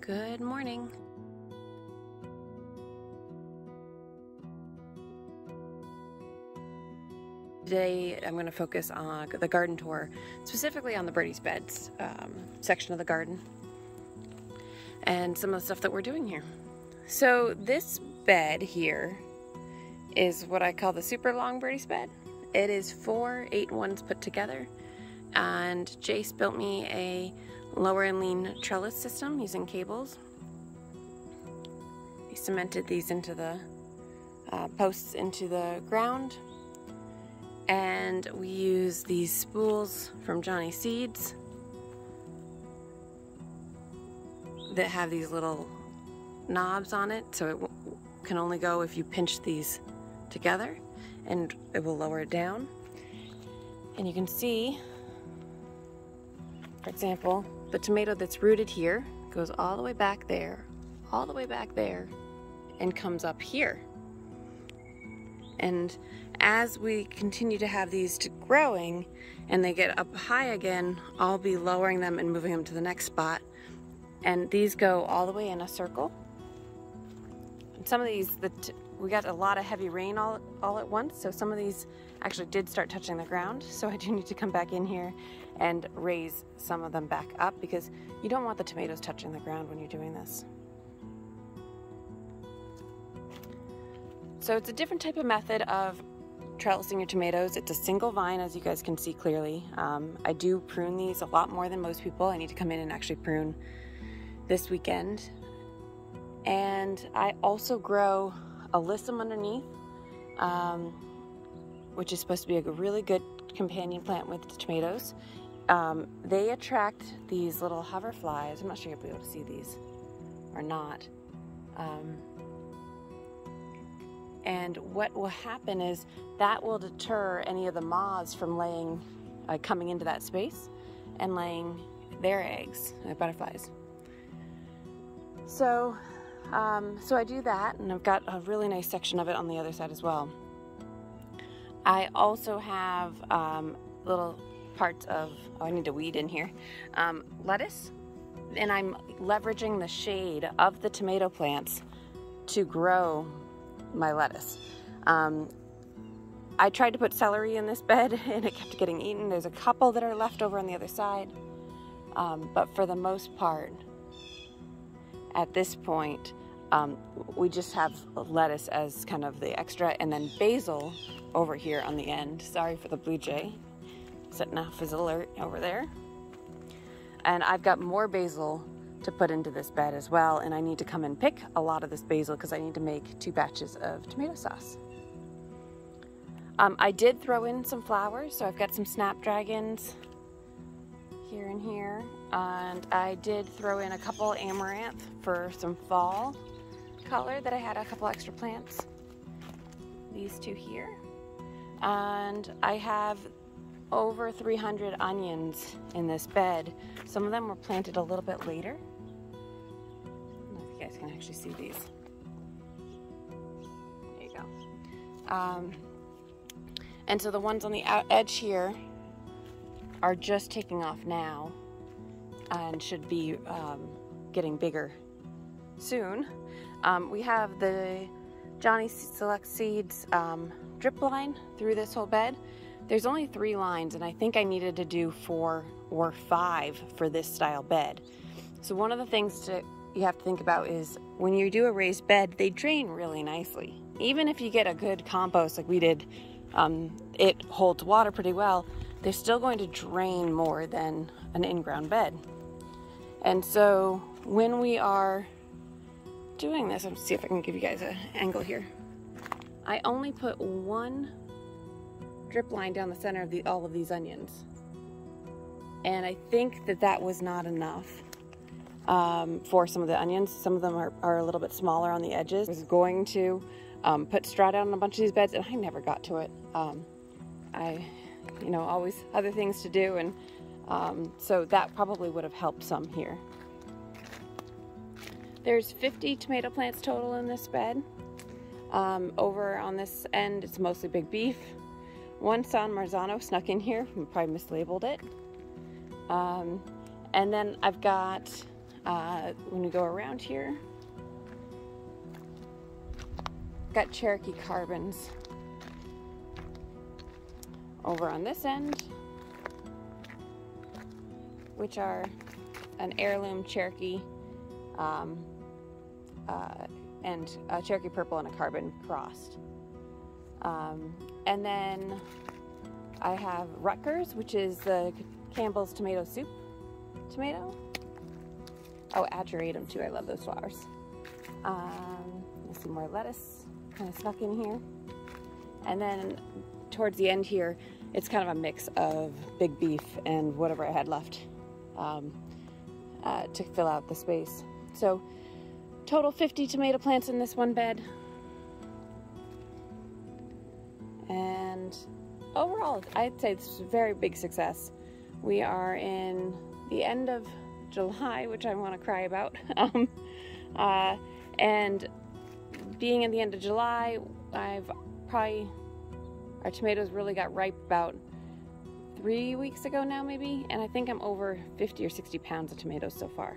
Good morning. Today I'm going to focus on the garden tour, specifically on the Birdies beds section of the garden and some of the stuff that we're doing here. So this bed here is what I call the super long Birdies bed. It is 4 8-1s put together, and Jace built me a lower and lean trellis system using cables. He cemented these into the posts into the ground, and we use these spools from Johnny Seeds that have these little knobs on it, so it can only go if you pinch these together, and it will lower it down. And you can see, for example, the tomato that's rooted here goes all the way back there, and comes up here. And as we continue to have these growing and they get up high again, I'll be lowering them and moving them to the next spot. And these go all the way in a circle. And some of these, we got a lot of heavy rain all at once, so some of these actually did start touching the ground. So I do need to come back in here and raise some of them back up, because you don't want the tomatoes touching the ground when you're doing this. So it's a different type of method of trellising your tomatoes. It's a single vine, as you guys can see clearly. I do prune these a lot more than most people. I need to come in and actually prune this weekend. And I also grow alyssum underneath, which is supposed to be a really good companion plant with the tomatoes. They attract these little hoverflies. I'm not sure you'll be able to see these or not. And what will happen is that will deter any of the moths from coming into that space and laying their eggs, butterflies. So I do that, and I've got a really nice section of it on the other side as well. I also have little parts of, I need to weed in here, lettuce, and I'm leveraging the shade of the tomato plants to grow my lettuce. I tried to put celery in this bed and it kept getting eaten. There's a couple that are left over on the other side, but for the most part, at this point, we just have lettuce as kind of the extra, and then basil over here on the end. Sorry for the blue jay setting off his alert over there. And I've got more basil to put into this bed as well, and I need to come and pick a lot of this basil because I need to make 2 batches of tomato sauce. I did throw in some flowers, so I've got some snapdragons here and here, and I did throw in a couple amaranth for some fall color that I had a couple extra plants. These 2 here. And I have over 300 onions in this bed. Some of them were planted a little bit later. I don't know if you guys can actually see these. There you go. And so the ones on the edge here are just taking off now and should be getting bigger soon. We have the Johnny Select Seeds drip line through this whole bed. There's only 3 lines, and I think I needed to do 4 or 5 for this style bed. So one of the things you have to think about is when you do a raised bed, they drain really nicely. Even if you get a good compost like we did, it holds water pretty well, they're still going to drain more than an in-ground bed. And so when we are doing this, let's see if I can give you guys an angle here. I only put 1 drip line down the center of all of these onions, and I think that was not enough for some of the onions. Some of them are a little bit smaller on the edges. I was going to put straw down on a bunch of these beds, and I never got to it. Always other things to do, and so that probably would have helped some here. There's 50 tomato plants total in this bed. Over on this end, it's mostly big beef. 1 San Marzano snuck in here, I probably mislabeled it. And then I've got When we go around here, got Cherokee carbons over on this end, which are an heirloom Cherokee and a Cherokee purple and a carbon crossed. And then I have Rutgers, which is the Campbell's tomato soup tomato. Oh, ageratum too. I love those flowers. Some more lettuce kind of snuck in here. And then towards the end here, it's kind of a mix of big beef and whatever I had left to fill out the space. So total 50 tomato plants in this one bed. And overall, I'd say it's a very big success. We are in the end of July, which I want to cry about. And being in the end of July, our tomatoes really got ripe about 3 weeks ago now maybe, and I think I'm over 50 or 60 pounds of tomatoes so far.